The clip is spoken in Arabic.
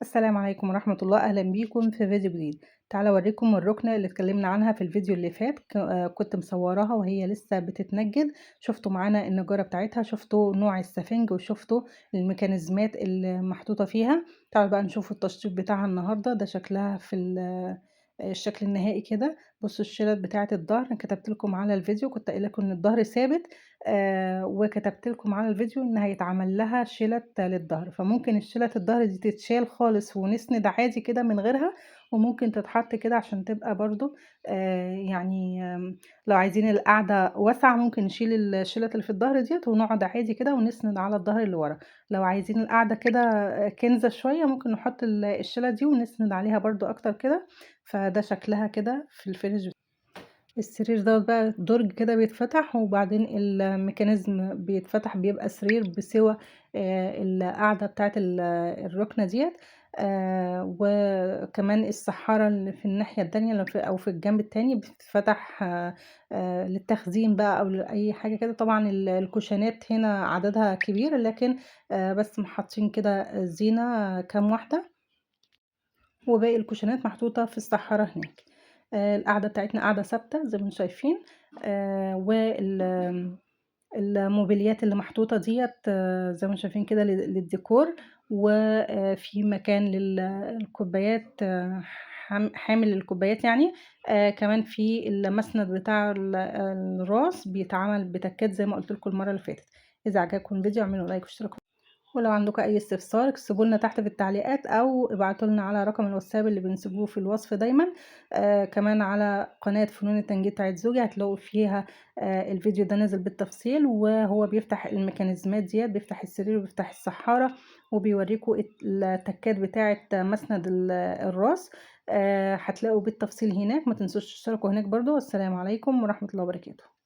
السلام عليكم ورحمة الله، أهلًا بيكم في فيديو جديد. تعالوا أوريكم الرُكنة اللي اتكلمنا عنها في الفيديو اللي فات، كنت مصوراها وهي لسه بتتنجد. شُفتوا معانا النجارة بتاعتها، شُفتوا نوع السفنج وشُفتوا الميكانيزمات اللي محطوطة فيها. تعالوا بقى نشوف التشطيب بتاعها النهارده، ده شكلها في الشكل النهائي كده. بُصوا الشِلَت بتاعة الضهر، أنا كتبت لكم على الفيديو، كنت قايلة لكم إن الضهر ثابت، وكتبت لكم على الفيديو إن هيتعمل لها شِلَت للضهر، فممكن الشِلَت الضهر دي تتشال خالص ونسند عادي كده من غيرها، وممكن تتحط كده عشان تبقى برضه يعني لو عايزين القعدة واسعة ممكن نشيل الشِلَت اللي في الضهر ديّة ونقعد عادي كده ونسند على الضهر اللي ورا. لو عايزين القعدة كده كِنزة شوية ممكن نحط الشِلَت دي ونسند عليها برضه أكتر كده، فده شكلها كده في الfinish. السرير دوّة بقى درج كده بيتفتح وبعدين الميكانيزم بيتفتح بيبقى سرير بسِوَى القاعدة بتاعة الرُكنة ديّة. وكمان السحّارة اللي في الناحية التانية اللي أو في الجنب التاني بتتفتح للتخزين بقى أو لأي حاجة كده. طبعًا الكوشنات هنا عددها كبير لكن بس حاطين كده زينة كام واحدة، وباقي الكوشنات محطوطة في السحّارة هناك. القعدة بتاعتنا قعدة ثابتة زي ما أنتم شايفين. الموبيليات اللي محطوطة ديّة زي ما أنتم شايفين كده للديكور، في مكان الكوبايات، حامل الكوبايات يعني. كمان في المسند بتاع الراس بيتعمل بتَكّات زي ما قُلت لكم المرّة اللي فاتت. إذا عجبكم الفيديو اعملوا لايك واشتركوا، ولو عندكم أي استفسار اكتبوا لنا تحت في التعليقات أو ابعتوا لنا على رقم الواتساب اللي بنسيبه في الوصف دايمًا. كمان على قناة فنون التنجيد بتاعة زوجي هتلاقوا فيها الفيديو ده نازل بالتفصيل، وهو بيفتح الميكانيزمات ديّة، بيفتح السرير وبيفتح السحارة وبيوريكم التكات بتاعة مسند الراس. هتلاقوا بالتفصيل هناك، ما تنسوش تشتركوا هناك برضه. والسلام عليكم ورحمة الله وبركاته.